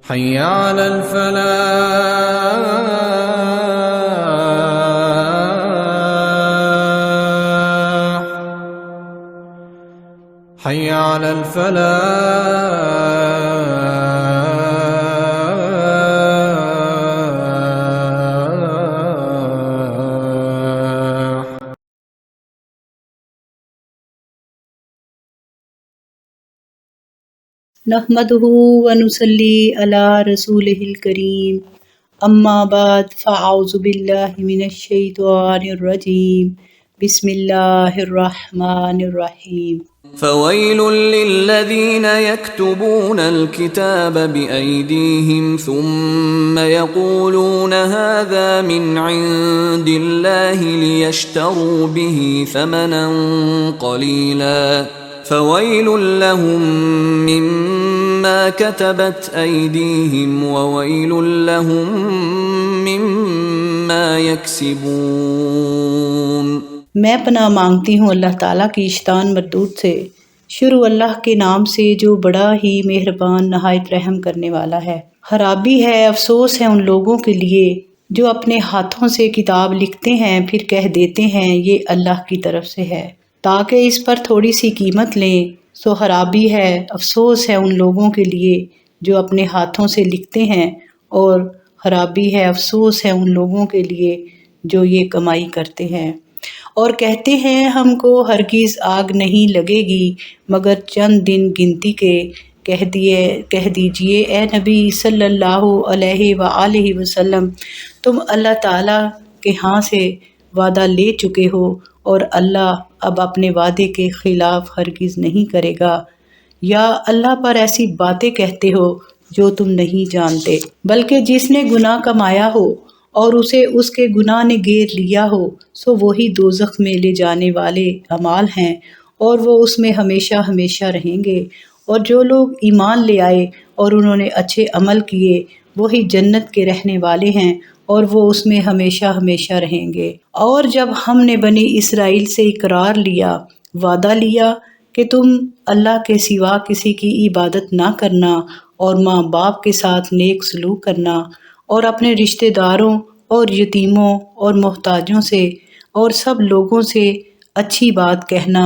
حي على الفلاح حي على الفلاح. نحمدہ ونصلی علی رسولہ الکریم، اما بعد فاعوذ باللہ من الشیطان الرجیم، بسم اللہ الرحمن الرحیم۔ فويل للذين يكتبون الكتاب بأيديهم ثم يقولون هذا من عند الله ليشتروا به ثمنا قليلا فويل لهم مما كتبت أيديهم وويل لهم مما يكسبون۔ میں پناہ مانگتی ہوں اللہ تعالیٰ کی شیطان مردود سے۔ شروع اللہ کے نام سے جو بڑا ہی مہربان نہایت رحم کرنے والا ہے۔ خرابی ہے، افسوس ہے ان لوگوں کے لیے جو اپنے ہاتھوں سے کتاب لکھتے ہیں پھر کہہ دیتے ہیں یہ اللہ کی طرف سے ہے تاکہ اس پر تھوڑی سی قیمت لیں۔ سو خرابی ہے، افسوس ہے ان لوگوں کے لیے جو اپنے ہاتھوں سے لکھتے ہیں، اور خرابی ہے، افسوس ہے ان لوگوں کے لیے جو یہ کمائی کرتے ہیں اور کہتے ہیں ہم کو ہرگز آگ نہیں لگے گی مگر چند دن گنتی کے۔ کہہ دیجئے اے نبی صلی اللہ علیہ وآلہ وسلم، تم اللہ تعالیٰ کے ہاں سے وعدہ لے چکے ہو اور اللہ اب اپنے وعدے کے خلاف ہرگز نہیں کرے گا، یا اللہ پر ایسی باتیں کہتے ہو جو تم نہیں جانتے، بلکہ جس نے گناہ کمایا ہو اور اسے اس کے گناہ نے گھیر لیا ہو سو وہی دوزخ میں لے جانے والے اعمال ہیں اور وہ اس میں ہمیشہ ہمیشہ رہیں گے۔ اور جو لوگ ایمان لے آئے اور انہوں نے اچھے عمل کیے وہی جنت کے رہنے والے ہیں اور وہ اس میں ہمیشہ ہمیشہ رہیں گے۔ اور جب ہم نے بنی اسرائیل سے اقرار لیا، وعدہ لیا کہ تم اللہ کے سوا کسی کی عبادت نہ کرنا اور ماں باپ کے ساتھ نیک سلوک کرنا اور اپنے رشتہ داروں اور یتیموں اور محتاجوں سے اور سب لوگوں سے اچھی بات کہنا،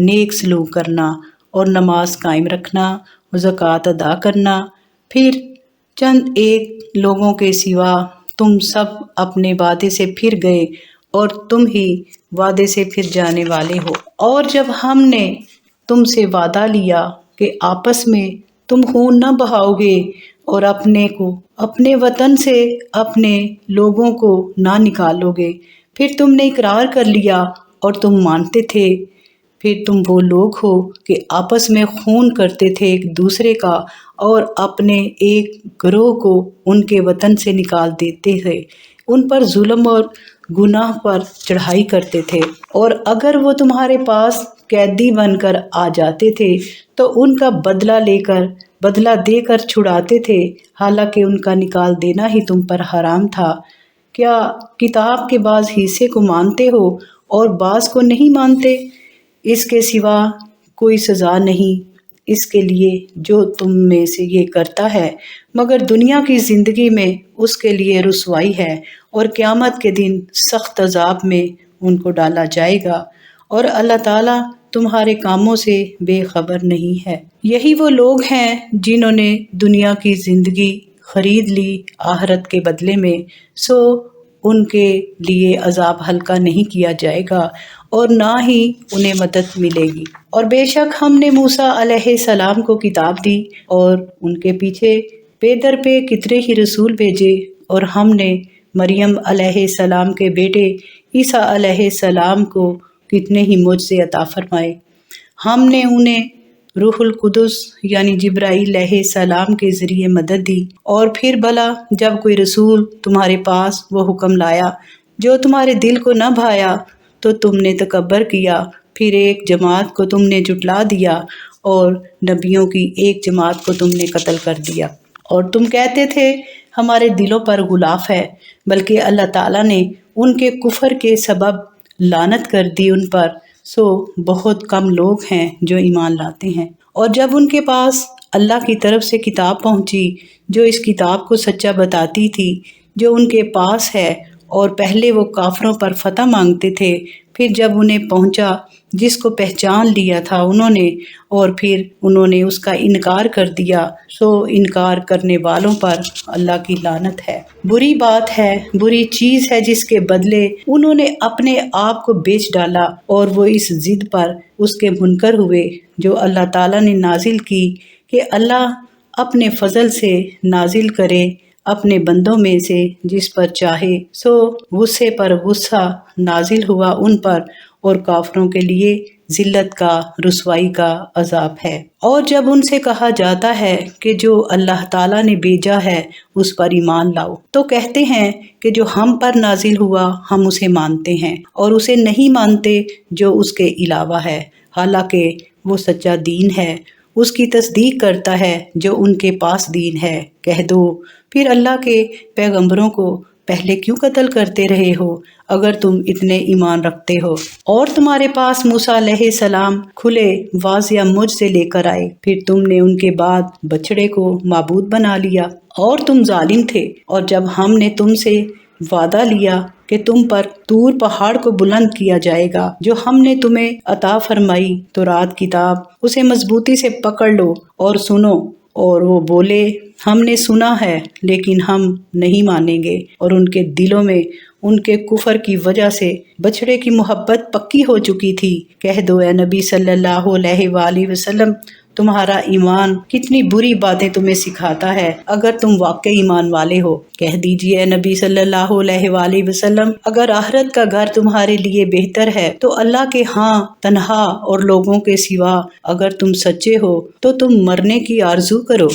نیک سلوک کرنا اور نماز قائم رکھنا، زکوٰۃ ادا کرنا، پھر چند ایک لوگوں کے سوا تم سب اپنے وعدے سے پھر گئے اور تم ہی وعدے سے پھر جانے والے ہو۔ اور جب ہم نے تم سے وعدہ لیا کہ آپس میں تم خون نہ بہاؤ گے اور اپنے وطن سے اپنے لوگوں کو نہ نکالو گے، پھر تم نے اقرار کر لیا اور تم مانتے تھے، پھر تم وہ لوگ ہو کہ آپس میں خون کرتے تھے ایک دوسرے کا اور اپنے ایک گروہ کو ان کے وطن سے نکال دیتے تھے، ان پر ظلم اور گناہ پر چڑھائی کرتے تھے، اور اگر وہ تمہارے پاس قیدی بن کر آ جاتے تھے تو ان کا بدلہ دے کر چھڑاتے تھے، حالانکہ ان کا نکال دینا ہی تم پر حرام تھا۔ کیا کتاب کے بعض حصے کو مانتے ہو اور بعض کو نہیں مانتے؟ اس کے سوا کوئی سزا نہیں اس کے لیے جو تم میں سے یہ کرتا ہے، مگر دنیا کی زندگی میں اس کے لیے رسوائی ہے اور قیامت کے دن سخت عذاب میں ان کو ڈالا جائے گا، اور اللہ تعالیٰ تمہارے کاموں سے بے خبر نہیں ہے۔ یہی وہ لوگ ہیں جنہوں نے دنیا کی زندگی خرید لی آخرت کے بدلے میں، سو ان کے لیے عذاب ہلکا نہیں کیا جائے گا اور نہ ہی انہیں مدد ملے گی۔ اور بے شک ہم نے موسیٰ علیہ السلام کو کتاب دی اور ان کے پیچھے پے در پے کتنے ہی رسول بھیجے، اور ہم نے مریم علیہ السلام کے بیٹے عیسیٰ علیہ السلام کو کتنے ہی معجزے عطا فرمائے۔ ہم نے انہیں روح القدس یعنی جبرائیل علیہ السلام کے ذریعے مدد دی۔ اور پھر بھلا جب کوئی رسول تمہارے پاس وہ حکم لایا جو تمہارے دل کو نہ بھایا تو تم نے تکبر کیا، پھر ایک جماعت کو تم نے جھٹلا دیا اور نبیوں کی ایک جماعت کو تم نے قتل کر دیا، اور تم کہتے تھے ہمارے دلوں پر غلاف ہے، بلکہ اللہ تعالیٰ نے ان کے کفر کے سبب لعنت کر دی ان پر، سو بہت کم لوگ ہیں جو ایمان لاتے ہیں۔ اور جب ان کے پاس اللہ کی طرف سے کتاب پہنچی جو اس کتاب کو سچا بتاتی تھی جو ان کے پاس ہے، اور پہلے وہ کافروں پر فتح مانگتے تھے، پھر جب انہیں پہنچا جس کو پہچان لیا تھا انہوں نے، اور پھر انہوں نے اس کا انکار کر دیا، سو انکار کرنے والوں پر اللہ کی لعنت ہے۔ بری بات ہے، بری چیز ہے جس کے بدلے انہوں نے اپنے آپ کو بیچ ڈالا، اور وہ اس ضد پر اس کے منکر ہوئے جو اللہ تعالیٰ نے نازل کی کہ اللہ اپنے فضل سے نازل کرے اپنے بندوں میں سے جس پر چاہے، سو غصے پر غصہ نازل ہوا ان پر، اور کافروں کے لیے ذلت کا، رسوائی کا عذاب ہے۔ اور جب ان سے کہا جاتا ہے کہ جو اللہ تعالیٰ نے بھیجا ہے اس پر ایمان لاؤ، تو کہتے ہیں کہ جو ہم پر نازل ہوا ہم اسے مانتے ہیں، اور اسے نہیں مانتے جو اس کے علاوہ ہے، حالانکہ وہ سچا دین ہے، اس کی تصدیق کرتا ہے جو ان کے پاس دین ہے۔ کہہ دو پھر اللہ کے پیغمبروں کو پہلے کیوں قتل کرتے رہے ہو اگر تم اتنے ایمان رکھتے ہو؟ اور تمہارے پاس موسیٰ علیہ السلام کھلے واضح مجھ سے لے کر آئے، پھر تم نے ان کے بعد بچڑے کو معبود بنا لیا، اور تم ظالم تھے۔ اور جب ہم نے تم سے وعدہ لیا کہ تم پر طور پہاڑ کو بلند کیا جائے گا جو ہم نے تمہیں عطا فرمائی تورات کتاب، اسے مضبوطی سے پکڑ لو اور سنو۔ اور وہ بولے ہم نے سنا ہے لیکن ہم نہیں مانیں گے، اور ان کے دلوں میں ان کے کفر کی وجہ سے بچڑے کی محبت پکی ہو چکی تھی۔ کہہ دو اے نبی صلی اللہ علیہ وآلہ وسلم، تمہارا ایمان کتنی بری باتیں تمہیں سکھاتا ہے اگر تم واقعی ایمان والے ہو۔ کہہ دیجئے اے نبی صلی اللہ علیہ وآلہ وسلم، اگر آخرت کا گھر تمہارے لیے بہتر ہے تو اللہ کے ہاں تنہا اور لوگوں کے سوا، اگر تم سچے ہو تو تم مرنے کی آرزو کرو۔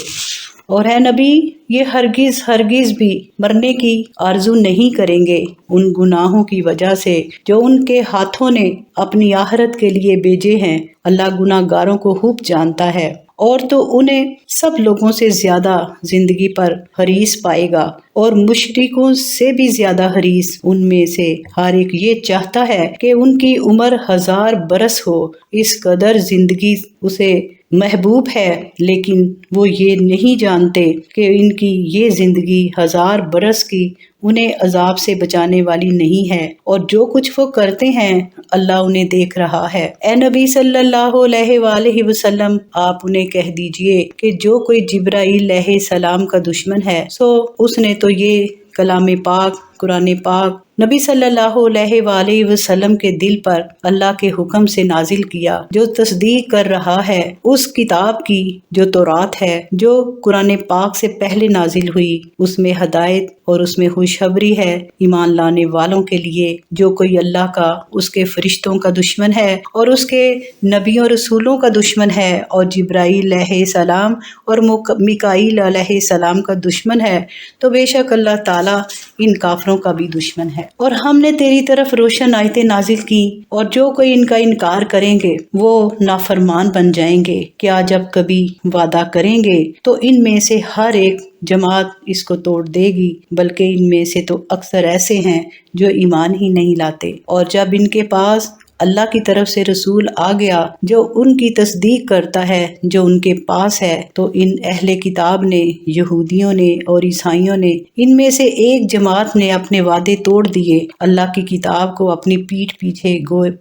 اور اے نبی، یہ ہرگز بھی مرنے کی آرزو نہیں کریں گے ان گناہوں کی وجہ سے جو ان کے ہاتھوں نے اپنی آخرت کے لیے بھیجے ہیں۔ اللہ گناہ گاروں کو خوب جانتا ہے، اور تو انہیں سب لوگوں سے زیادہ زندگی پر حریص پائے گا، اور مشرکوں سے بھی زیادہ حریص ان میں سے ہر ایک یہ چاہتا ہے کہ ان کی عمر 1000 برس ہو، اس قدر زندگی اسے محبوب ہے، لیکن وہ یہ نہیں جانتے کہ ان کی یہ زندگی 1000 برس کی انہیں عذاب سے بچانے والی نہیں ہے، اور جو کچھ وہ کرتے ہیں اللہ انہیں دیکھ رہا ہے۔ اے نبی صلی اللہ علیہ وآلہ وسلم، آپ انہیں کہہ دیجئے کہ جو کوئی جبرائیل علیہ السلام کا دشمن ہے، سو اس نے تو یہ کلام پاک، قرآن پاک نبی صلی اللہ علیہ وآلہ وسلم کے دل پر اللہ کے حکم سے نازل کیا، جو تصدیق کر رہا ہے اس کتاب کی جو تورات ہے، جو قرآن پاک سے پہلے نازل ہوئی، اس میں ہدایت اور اس میں خوشخبری ہے ایمان لانے والوں کے لیے۔ جو کوئی اللہ کا، اس کے فرشتوں کا دشمن ہے، اور اس کے نبیوں رسولوں کا دشمن ہے، اور جبرائیل علیہ السلام اور میکائیل علیہ السلام کا دشمن ہے، تو بے شک اللہ تعالیٰ ان کافروں کا بھی دشمن ہے۔ اور ہم نے تیری طرف روشن آیتیں نازل کی، اور جو کوئی ان کا انکار کریں گے وہ نافرمان بن جائیں گے۔ کیا جب کبھی وعدہ کریں گے تو ان میں سے ہر ایک جماعت اس کو توڑ دے گی، بلکہ ان میں سے تو اکثر ایسے ہیں جو ایمان ہی نہیں لاتے۔ اور جب ان کے پاس اللہ کی طرف سے رسول آ گیا جو ان کی تصدیق کرتا ہے جو ان کے پاس ہے، تو ان اہل کتاب نے، یہودیوں نے اور عیسائیوں نے، ان میں سے ایک جماعت نے اپنے وعدے توڑ دیے، اللہ کی کتاب کو اپنی پیٹھ پیچھے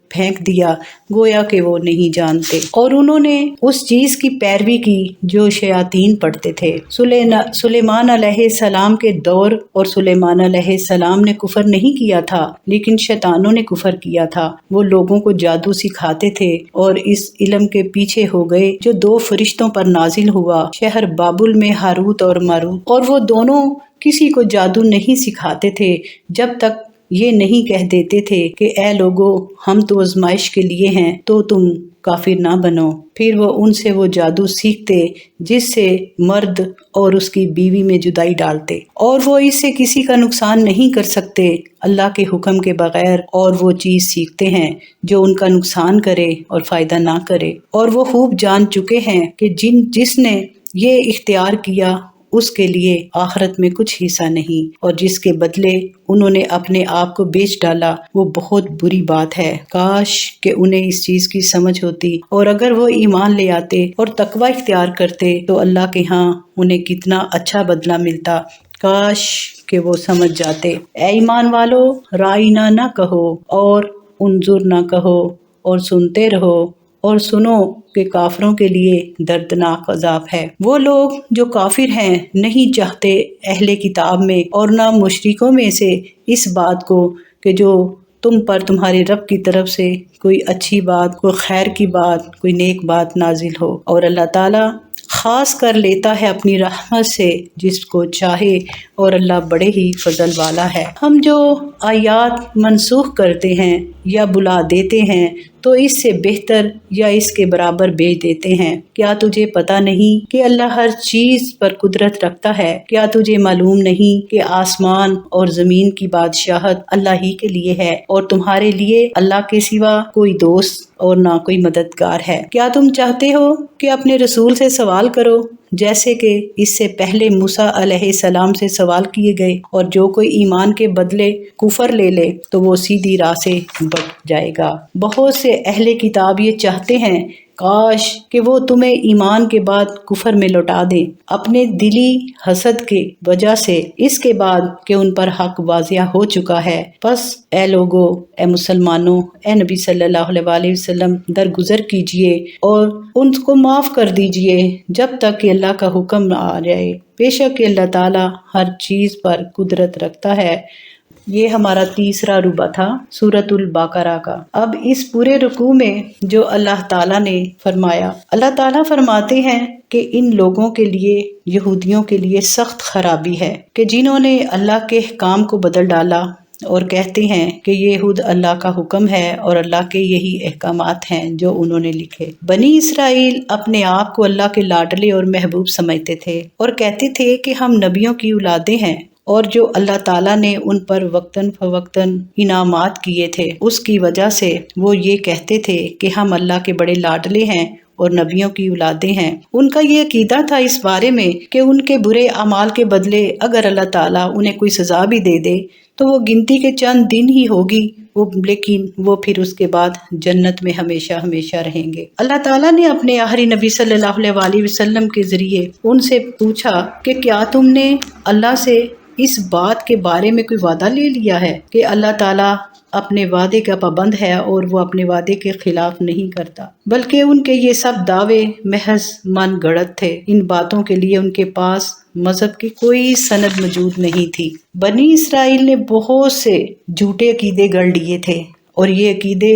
پھینک دیا گویا کہ وہ نہیں جانتے، اور انہوں نے اس چیز کی پیروی کی جو شیاطین پڑھتے تھے۔ سلیمان علیہ السلام کے دور اور سلیمان علیہ السلام نے کفر نہیں کیا تھا، لیکن شیطانوں نے کفر کیا تھا۔ وہ لوگوں کو جادو سکھاتے تھے اور اس علم کے پیچھے ہو گئے جو 2 فرشتوں پر نازل ہوا شہر بابل میں، ہاروت اور ماروت، اور وہ دونوں کسی کو جادو نہیں سکھاتے تھے جب تک یہ نہیں کہہ دیتے تھے کہ اے لوگو، ہم تو آزمائش کے لیے ہیں تو تم کافر نہ بنو۔ پھر وہ ان سے وہ جادو سیکھتے جس سے مرد اور اس کی بیوی میں جدائی ڈالتے، اور وہ اس سے کسی کا نقصان نہیں کر سکتے اللہ کے حکم کے بغیر، اور وہ چیز سیکھتے ہیں جو ان کا نقصان کرے اور فائدہ نہ کرے۔ اور وہ خوب جان چکے ہیں کہ جس نے یہ اختیار کیا اس کے لیے آخرت میں کچھ حصہ نہیں، اور جس کے بدلے انہوں نے اپنے آپ کو بیچ ڈالا وہ بہت بری بات ہے۔ کاش کہ انہیں اس چیز کی سمجھ ہوتی، اور اگر وہ ایمان لے آتے اور تقوی اختیار کرتے تو اللہ کے ہاں انہیں کتنا اچھا بدلہ ملتا۔ کاش کہ وہ سمجھ جاتے۔ اے ایمان والو، رائنا نہ کہو اور انظر نہ کہو، اور سنتے رہو اور سنو کہ کافروں کے لیے دردناک عذاب ہے۔ وہ لوگ جو کافر ہیں نہیں چاہتے اہل کتاب میں اور نہ مشرکوں میں سے اس بات کو کہ جو تم پر تمہارے رب کی طرف سے کوئی اچھی بات، کوئی خیر کی بات، کوئی نیک بات نازل ہو، اور اللہ تعالیٰ خاص کر لیتا ہے اپنی رحمت سے جس کو چاہے، اور اللہ بڑے ہی فضل والا ہے۔ ہم جو آیات منسوخ کرتے ہیں یا بلا دیتے ہیں تو اس سے بہتر یا اس کے برابر بھیج دیتے ہیں۔ کیا تجھے پتہ نہیں کہ اللہ ہر چیز پر قدرت رکھتا ہے؟ کیا تجھے معلوم نہیں کہ آسمان اور زمین کی بادشاہت اللہ ہی کے لیے ہے، اور تمہارے لیے اللہ کے سوا کوئی دوست اور نہ کوئی مددگار ہے؟ کیا تم چاہتے ہو کہ اپنے رسول سے سوال کرو جیسے کہ اس سے پہلے موسیٰ علیہ السلام سے سوال کیے گئے، اور جو کوئی ایمان کے بدلے کفر لے لے تو وہ سیدھی راہ سے بٹ جائے گا۔ بہت سے اہل کتاب یہ چاہتے ہیں کاش کہ وہ تمہیں ایمان کے بعد کفر میں لوٹا دیں اپنے دلی حسد کی وجہ سے، اس کے بعد کہ ان پر حق واضح ہو چکا ہے۔ پس اے لوگو، اے مسلمانوں، اے نبی صلی اللہ علیہ وسلم درگزر کیجئے اور ان کو معاف کر دیجئے جب تک کہ اللہ کا حکم نہ آ جائے۔ بے شک کہ اللہ تعالیٰ ہر چیز پر قدرت رکھتا ہے۔ یہ ہمارا تیسرا ربع تھا سورۃ البقرہ کا۔ اب اس پورے رکوع میں جو اللہ تعالیٰ نے فرمایا، اللہ تعالیٰ فرماتے ہیں کہ ان لوگوں کے لیے، یہودیوں کے لیے سخت خرابی ہے کہ جنہوں نے اللہ کے احکام کو بدل ڈالا اور کہتے ہیں کہ یہ خود اللہ کا حکم ہے اور اللہ کے یہی احکامات ہیں جو انہوں نے لکھے۔ بنی اسرائیل اپنے آپ کو اللہ کے لاڈلے اور محبوب سمجھتے تھے اور کہتے تھے کہ ہم نبیوں کی اولادیں ہیں، اور جو اللہ تعالیٰ نے ان پر وقتاً فوقتاً انعامات کیے تھے اس کی وجہ سے وہ یہ کہتے تھے کہ ہم اللہ کے بڑے لاڈلے ہیں اور نبیوں کی اولادیں ہیں۔ ان کا یہ عقیدہ تھا اس بارے میں کہ ان کے برے اعمال کے بدلے اگر اللہ تعالیٰ انہیں کوئی سزا بھی دے دے تو وہ گنتی کے چند دن ہی ہوگی، لیکن وہ پھر اس کے بعد جنت میں ہمیشہ ہمیشہ رہیں گے۔ اللہ تعالیٰ نے اپنے آخری نبی صلی اللہ علیہ وسلم کے ذریعے ان سے پوچھا کہ کیا تم نے اللہ سے اس بات کے بارے میں کوئی وعدہ لے لیا ہے کہ اللہ تعالیٰ اپنے وعدے کا پابند ہے اور وہ اپنے وعدے کے خلاف نہیں کرتا؟ بلکہ ان کے یہ سب دعوے محض من گڑت تھے۔ ان باتوں کے لیے ان کے پاس مذہب کی کوئی سند موجود نہیں تھی۔ بنی اسرائیل نے بہت سے جھوٹے عقیدے گڑھ لیے تھے اور یہ عقیدے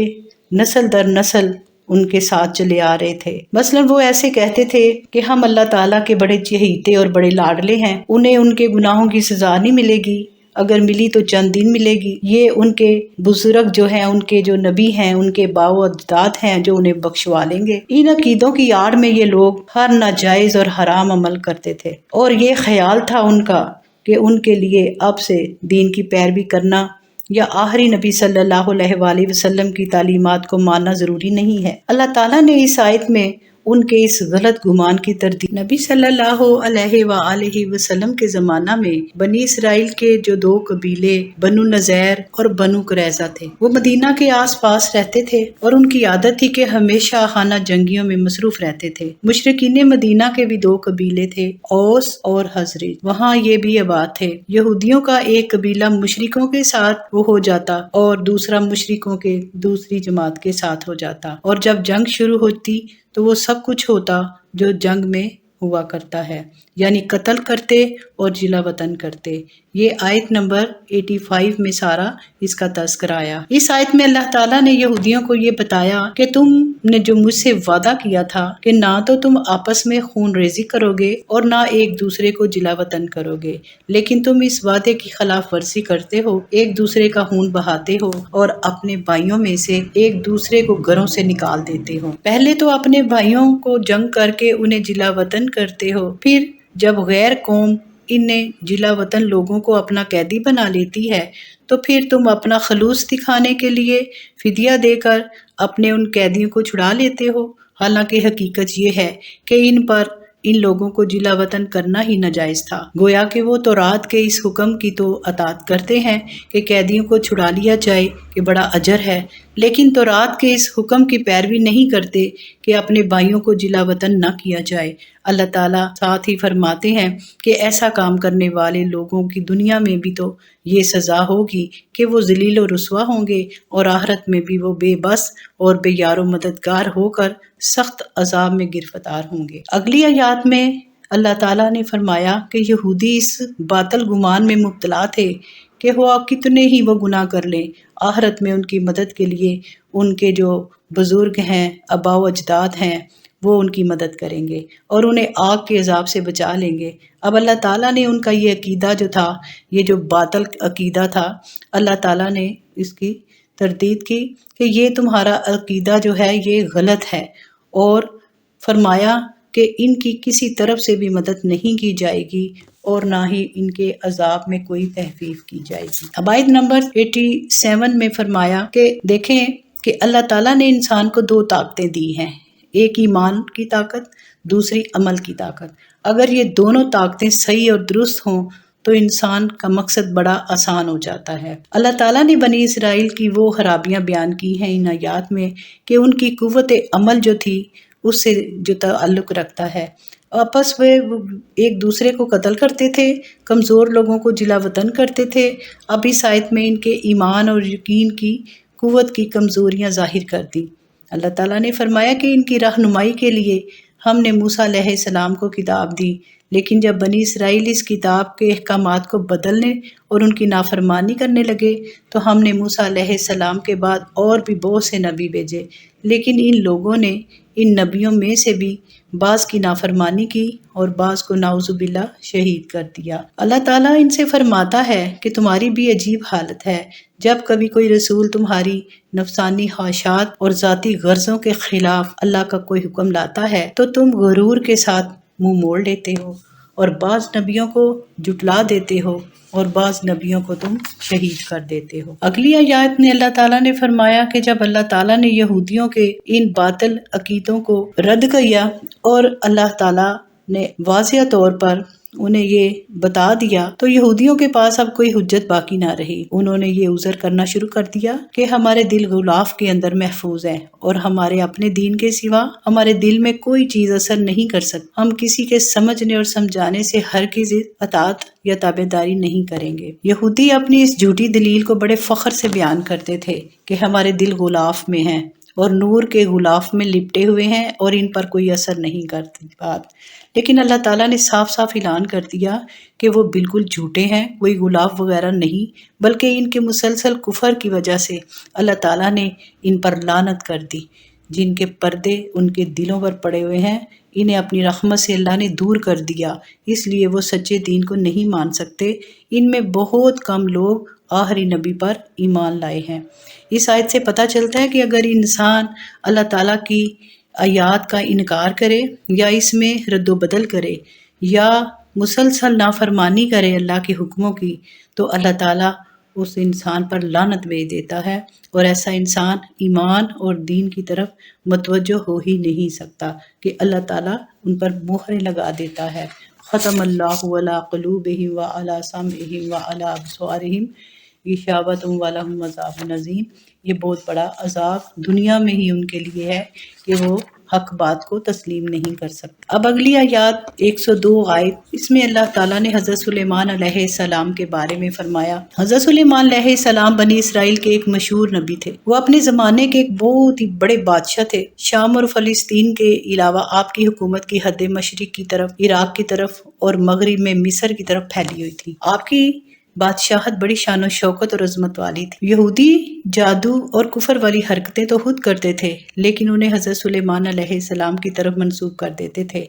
نسل در نسل ان کے ساتھ چلے آ رہے تھے۔ مثلا وہ ایسے کہتے تھے کہ ہم اللہ تعالیٰ کے بڑے چہیتے اور بڑے لاڈلے ہیں، انہیں ان کے گناہوں کی سزا نہیں ملے گی، اگر ملی تو چند دن ملے گی۔ یہ ان کے بزرگ جو ہیں، ان کے جو نبی ہیں، ان کے باؤ اجداد ہیں جو انہیں بخشوا لیں گے۔ ان عقیدوں کی آڑ میں یہ لوگ ہر ناجائز اور حرام عمل کرتے تھے، اور یہ خیال تھا ان کا کہ ان کے لیے اب سے دین کی پیروی کرنا یا آخری نبی صلی اللہ علیہ وآلہ وسلم کی تعلیمات کو ماننا ضروری نہیں ہے۔ اللہ تعالیٰ نے اس آیت میں ان کے اس غلط گمان کی تردید نبی صلی اللہ علیہ وآلہ وسلم کے زمانہ میں بنی اسرائیل کے جو دو قبیلے بنو نذیر اور بنو قریظہ تھے، وہ مدینہ کے آس پاس رہتے تھے اور ان کی عادت تھی کہ ہمیشہ خانہ جنگیوں میں مصروف رہتے تھے۔ مشرکین مدینہ کے بھی دو قبیلے تھے، اوس اور خزرج، وہاں یہ بھی آباد تھے۔ یہودیوں کا ایک قبیلہ مشرکوں کے ساتھ وہ ہو جاتا اور دوسرا مشرکوں کے دوسری جماعت کے ساتھ ہو جاتا، اور جب جنگ شروع ہوتی تو وہ سب کچھ ہوتا جو جنگ میں ہوا کرتا ہے، یعنی قتل کرتے اور جلا وطن کرتے۔ یہ آیت نمبر 85 میں سارا اس کا تذکرہ آیا۔ اس آیت میں اللہ تعالیٰ نے یہودیوں کو یہ بتایا کہ تم نے جو مجھ سے وعدہ کیا تھا کہ نہ تو تم آپس میں خون ریزی کرو گے اور نہ ایک دوسرے کو جلا وطن کرو گے، لیکن تم اس وعدے کی خلاف ورزی کرتے ہو، ایک دوسرے کا خون بہاتے ہو اور اپنے بھائیوں میں سے ایک دوسرے کو گھروں سے نکال دیتے ہو۔ پہلے تو اپنے بھائیوں کو جنگ کر کے انہیں جلا وطن کرتے ہو، پھر جب غیر قوم انہیں جلا وطن لوگوں کو اپنا قیدی بنا لیتی ہے تو پھر تم اپنا خلوص دکھانے کے لیے فدیہ دے کر اپنے ان قیدیوں کو چھڑا لیتے ہو، حالانکہ حقیقت یہ ہے کہ ان پر ان لوگوں کو جلا وطن کرنا ہی ناجائز تھا۔ گویا کہ وہ تورات کے اس حکم کی تو اطاعت کرتے ہیں کہ قیدیوں کو چھڑا لیا جائے کہ بڑا اجر ہے، لیکن تورات کے اس حکم کی پیروی نہیں کرتے کہ اپنے بھائیوں کو جلا وطن نہ کیا جائے۔ اللہ تعالیٰ ساتھ ہی فرماتے ہیں کہ ایسا کام کرنے والے لوگوں کی دنیا میں بھی تو یہ سزا ہوگی کہ وہ ذلیل و رسوا ہوں گے، اور آخرت میں بھی وہ بے بس اور بے یار و مددگار ہو کر سخت عذاب میں گرفتار ہوں گے۔ اگلی آیات میں اللہ تعالیٰ نے فرمایا کہ یہودی اس باطل گمان میں مبتلا تھے کہ ہوا کتنے ہی وہ گناہ کر لیں، آخرت میں ان کی مدد کے لیے ان کے جو بزرگ ہیں، آباء و اجداد ہیں، وہ ان کی مدد کریں گے اور انہیں آگ کے عذاب سے بچا لیں گے۔ اب اللہ تعالیٰ نے ان کا یہ عقیدہ جو تھا، یہ جو باطل عقیدہ تھا، اللہ تعالیٰ نے اس کی تردید کی کہ یہ تمہارا عقیدہ جو ہے یہ غلط ہے، اور فرمایا کہ ان کی کسی طرف سے بھی مدد نہیں کی جائے گی اور نہ ہی ان کے عذاب میں کوئی تخفیف کی جائے گی۔ اب آیت نمبر 87 میں فرمایا کہ دیکھیں کہ اللہ تعالیٰ نے انسان کو دو طاقتیں دی ہیں، ایک ایمان کی طاقت، دوسری عمل کی طاقت۔ اگر یہ دونوں طاقتیں صحیح اور درست ہوں تو انسان کا مقصد بڑا آسان ہو جاتا ہے۔ اللہ تعالیٰ نے بنی اسرائیل کی وہ خرابیاں بیان کی ہیں ان آیات میں کہ ان کی قوت عمل جو تھی اس سے جو تعلق رکھتا ہے، آپس میں ایک دوسرے کو قتل کرتے تھے، کمزور لوگوں کو جلا وطن کرتے تھے۔ اب اس آیت میں ان کے ایمان اور یقین کی قوت کی کمزوریاں ظاہر کر دی۔ اللہ تعالیٰ نے فرمایا کہ ان کی رہنمائی کے لیے ہم نے موسیٰ علیہ السلام کو کتاب دی، لیکن جب بنی اسرائیل اس کتاب کے احکامات کو بدلنے اور ان کی نافرمانی کرنے لگے تو ہم نے موسیٰ علیہ السلام کے بعد اور بھی بہت سے نبی بھیجے، لیکن ان لوگوں نے ان نبیوں میں سے بھی بعض کی نافرمانی کی اور بعض کو نعوذ باللہ شہید کر دیا۔ اللہ تعالیٰ ان سے فرماتا ہے کہ تمہاری بھی عجیب حالت ہے، جب کبھی کوئی رسول تمہاری نفسانی خواہشات اور ذاتی غرضوں کے خلاف اللہ کا کوئی حکم لاتا ہے تو تم غرور کے ساتھ منہ موڑ لیتے ہو اور بعض نبیوں کو جھٹلا دیتے ہو اور بعض نبیوں کو تم شہید کر دیتے ہو۔ اگلی آیات میں اللہ تعالیٰ نے فرمایا کہ جب اللہ تعالیٰ نے یہودیوں کے ان باطل عقیدوں کو رد کیا اور اللہ تعالیٰ نے واضح طور پر انہیں یہ بتا دیا تو یہودیوں کے پاس اب کوئی حجت باقی نہ رہی۔ انہوں نے یہ عذر کرنا شروع کر دیا کہ ہمارے دل غلاف کے اندر محفوظ ہیں اور ہمارے اپنے دین کے سوا ہمارے دل میں کوئی چیز اثر نہیں کر سکتی، ہم کسی کے سمجھنے اور سمجھانے سے ہرگز اطاعت یا تابعداری نہیں کریں گے۔ یہودی اپنی اس جھوٹی دلیل کو بڑے فخر سے بیان کرتے تھے کہ ہمارے دل غلاف میں ہیں اور نور کے غلاف میں لپٹے ہوئے ہیں اور ان پر کوئی اثر نہیں کرتی بات، لیکن اللہ تعالیٰ نے صاف صاف اعلان کر دیا کہ وہ بالکل جھوٹے ہیں، کوئی غلاف وغیرہ نہیں، بلکہ ان کے مسلسل کفر کی وجہ سے اللہ تعالیٰ نے ان پر لعنت کر دی۔ جن کے پردے ان کے دلوں پر پڑے ہوئے ہیں انہیں اپنی رحمت سے اللہ نے دور کر دیا، اس لیے وہ سچے دین کو نہیں مان سکتے۔ ان میں بہت کم لوگ آخری نبی پر ایمان لائے ہیں۔ اس آیت سے پتہ چلتا ہے کہ اگر انسان اللہ تعالیٰ کی آیات کا انکار کرے یا اس میں رد و بدل کرے یا مسلسل نافرمانی کرے اللہ کے حکموں کی تو اللہ تعالیٰ اس انسان پر لعنت بھیج دیتا ہے، اور ایسا انسان ایمان اور دین کی طرف متوجہ ہو ہی نہیں سکتا کہ اللہ تعالیٰ ان پر مہریں لگا دیتا ہے۔ ختم اللہ علی قلوبہم وعلی سمعہم وعلی ابصارہم غشاوۃ ولہم عذاب عظیم۔ یہ بہت بڑا عذاب دنیا میں ہی ان کے لیے ہے کہ وہ حق بات کو تسلیم نہیں کر سکتے۔ اب اگلی آیات 102 آیت، اس میں اللہ تعالیٰ نے حضرت سلیمان علیہ السلام کے بارے میں فرمایا۔ حضرت سلیمان علیہ السلام بنی اسرائیل کے ایک مشہور نبی تھے، وہ اپنے زمانے کے ایک بہت ہی بڑے بادشاہ تھے۔ شام اور فلسطین کے علاوہ آپ کی حکومت کی حد مشرق کی طرف، عراق کی طرف اور مغرب میں مصر کی طرف پھیلی ہوئی تھی۔ آپ کی بادشاہت بڑی شان و شوکت اور عظمت والی تھی۔ یہودی جادو اور کفر والی حرکتیں تو خود کرتے تھے، لیکن انہیں حضرت سلیمان علیہ السلام کی طرف منسوب کر دیتے تھے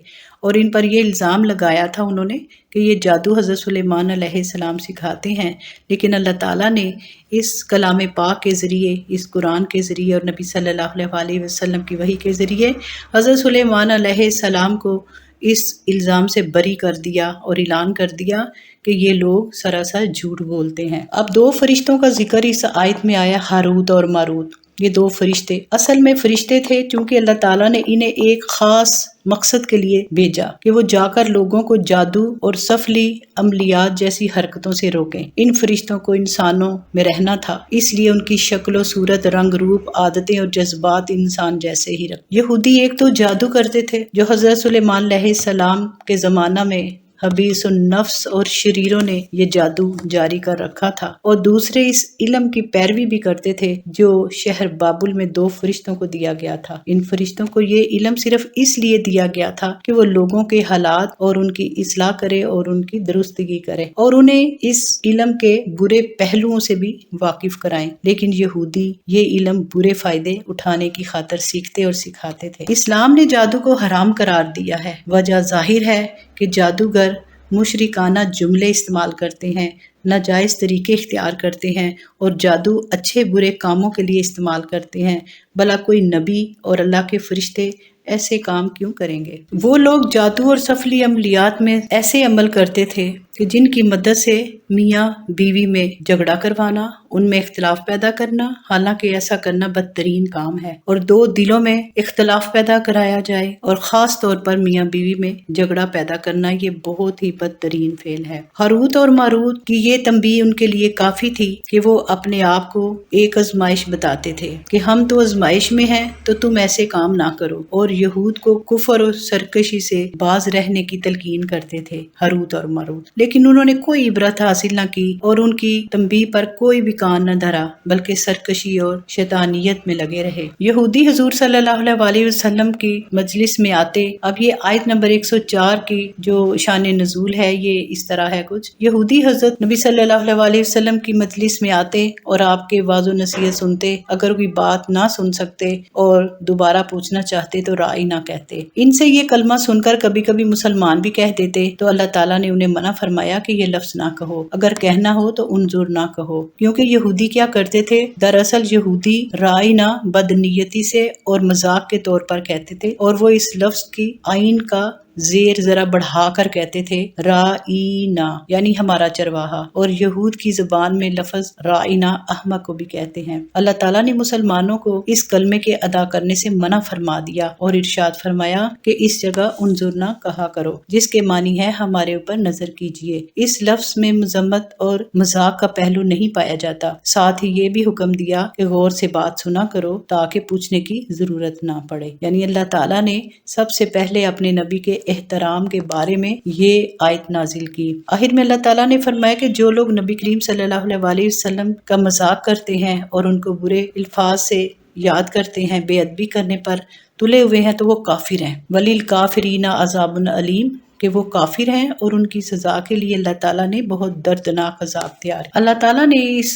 اور ان پر یہ الزام لگایا تھا انہوں نے کہ یہ جادو حضرت سلیمان علیہ السلام سکھاتے ہیں، لیکن اللہ تعالیٰ نے اس کلام پاک کے ذریعے، اس قرآن کے ذریعے اور نبی صلی اللہ علیہ وسلم کی وحی کے ذریعے حضرت سلیمان علیہ السلام کو اس الزام سے بری کر دیا اور اعلان کر دیا کہ یہ لوگ سراسر جھوٹ بولتے ہیں۔ اب دو فرشتوں کا ذکر اس آیت میں آیا، ہاروت اور ماروت۔ یہ دو فرشتے اصل میں فرشتے تھے، چونکہ اللہ تعالیٰ نے انہیں ایک خاص مقصد کے لیے بھیجا کہ وہ جا کر لوگوں کو جادو اور سفلی عملیات جیسی حرکتوں سے روکیں۔ ان فرشتوں کو انسانوں میں رہنا تھا، اس لیے ان کی شکل و صورت، رنگ روپ، عادتیں اور جذبات انسان جیسے ہی رکھتے۔ یہودی ایک تو جادو کرتے تھے جو حضرت سلیمان علیہ السلام کے زمانہ میں حبیث النفس اور شریروں نے یہ جادو جاری کر رکھا تھا، اور دوسرے اس علم کی پیروی بھی کرتے تھے جو شہر بابل میں دو فرشتوں کو دیا گیا تھا۔ ان فرشتوں کو یہ علم صرف اس لیے دیا گیا تھا کہ وہ لوگوں کے حالات اور ان کی اصلاح کرے اور ان کی درستگی کرے اور انہیں اس علم کے برے پہلوؤں سے بھی واقف کرائیں، لیکن یہودی یہ علم برے فائدے اٹھانے کی خاطر سیکھتے اور سکھاتے تھے۔ اسلام نے جادو کو حرام قرار دیا ہے۔ وجہ ظاہر ہے کہ جادوگر مشرکانہ جملے استعمال کرتے ہیں، ناجائز طریقے اختیار کرتے ہیں اور جادو اچھے برے کاموں کے لیے استعمال کرتے ہیں۔ بھلا کوئی نبی اور اللہ کے فرشتے ایسے کام کیوں کریں گے؟ وہ لوگ جادو اور سفلی عملیات میں ایسے عمل کرتے تھے کہ جن کی مدد سے میاں بیوی میں جھگڑا کروانا، ان میں اختلاف پیدا کرنا، حالانکہ ایسا کرنا بدترین کام ہے، اور دو دلوں میں اختلاف پیدا کرایا جائے اور خاص طور پر میاں بیوی میں جھگڑا پیدا کرنا، یہ بہت ہی بدترین فعل ہے۔ ہاروت اور ماروت کی یہ تنبیہ ان کے لیے کافی تھی کہ وہ اپنے آپ کو ایک آزمائش بتاتے تھے کہ ہم تو آزمائش میں ہیں تو تم ایسے کام نہ کرو، اور یہود کو کفر اور سرکشی سے باز رہنے کی تلقین کرتے تھے ہاروت اور ماروت، لیکن انہوں نے کوئی عبرت حاصل نہ کی اور ان کی تنبیہ پر کوئی بھی کان نہ دھرا، بلکہ سرکشی اور شیطانیت میں لگے رہے۔ یہودی حضور صلی اللہ علیہ وسلم کی مجلس میں آتے، اب یہ آیت نمبر 104 کی جو شان نزول ہے یہ اس طرح ہے کچھ، یہودی حضرت نبی صلی اللہ علیہ وسلم کی مجلس میں آتے اور آپ کے وعظ و نصیحت سنتے، اگر کوئی بات نہ سن سکتے اور دوبارہ پوچھنا چاہتے تو رائی نہ کہتے۔ ان سے یہ کلمہ سن کر کبھی کبھی مسلمان بھی کہہ دیتے تو اللہ تعالیٰ نے انہیں منع فرمایا کہ یہ لفظ نہ کہو، اگر کہنا ہو تو انظر نہ کہو، کیونکہ یہودی کیا کرتے تھے، دراصل یہودی رائنا بدنیتی سے اور مذاق کے طور پر کہتے تھے، اور وہ اس لفظ کی عین کا زیر ذرا بڑھا کر کہتے تھے رائنا، یعنی ہمارا چرواہا، اور یہود کی زبان میں لفظ رائنا احمق کو بھی کہتے ہیں۔ اللہ تعالیٰ نے مسلمانوں کو اس کلمے کے ادا کرنے سے منع فرما دیا اور ارشاد فرمایا کہ اس جگہ انظر نہ کہا کرو، جس کے معنی ہے ہمارے اوپر نظر کیجئے۔ اس لفظ میں مذمت اور مذاق کا پہلو نہیں پایا جاتا، ساتھ ہی یہ بھی حکم دیا کہ غور سے بات سنا کرو تاکہ پوچھنے کی ضرورت نہ پڑے، یعنی اللہ تعالیٰ نے سب سے پہلے اپنے نبی کے احترام کے بارے میں یہ آیت نازل کی۔ آخر میں اللہ تعالیٰ نے فرمایا کہ جو لوگ نبی کریم صلی اللہ علیہ وسلم کا مذاق کرتے ہیں اور ان کو برے الفاظ سے یاد کرتے ہیں، بے ادبی کرنے پر تلے ہوئے ہیں تو وہ کافر ہیں۔ وَلِلْكَافِرِينَ عَذَابٌ عَلِيمٌ، کہ وہ کافر ہیں اور ان کی سزا کے لیے اللہ تعالیٰ نے بہت دردناک عذاب تیار ہے۔ اللہ تعالیٰ نے اس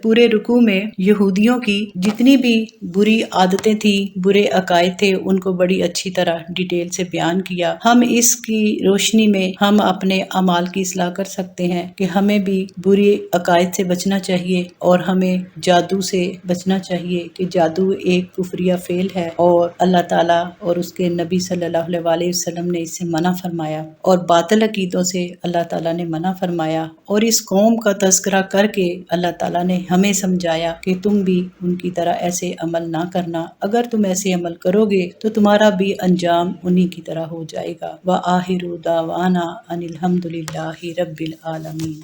پورے رکوع میں یہودیوں کی جتنی بھی بری عادتیں تھیں، برے عقائد تھے، ان کو بڑی اچھی طرح ڈیٹیل سے بیان کیا۔ ہم اس کی روشنی میں ہم اپنے اعمال کی اصلاح کر سکتے ہیں کہ ہمیں بھی بری عقائد سے بچنا چاہیے اور ہمیں جادو سے بچنا چاہیے کہ جادو ایک کفریہ فعل ہے اور اللہ تعالیٰ اور اس کے نبی صلی اللہ علیہ وسلم نے اس سے منع فرمایا اور باطل عقیدوں سے اللہ تعالیٰ نے منع فرمایا، اور اس قوم کا تذکرہ کر کے اللہ تعالیٰ نے ہمیں سمجھایا کہ تم بھی ان کی طرح ایسے عمل نہ کرنا، اگر تم ایسے عمل کرو گے تو تمہارا بھی انجام انہی کی طرح ہو جائے گا۔ وآخر دعوانا ان الحمد للہ رب العالمین۔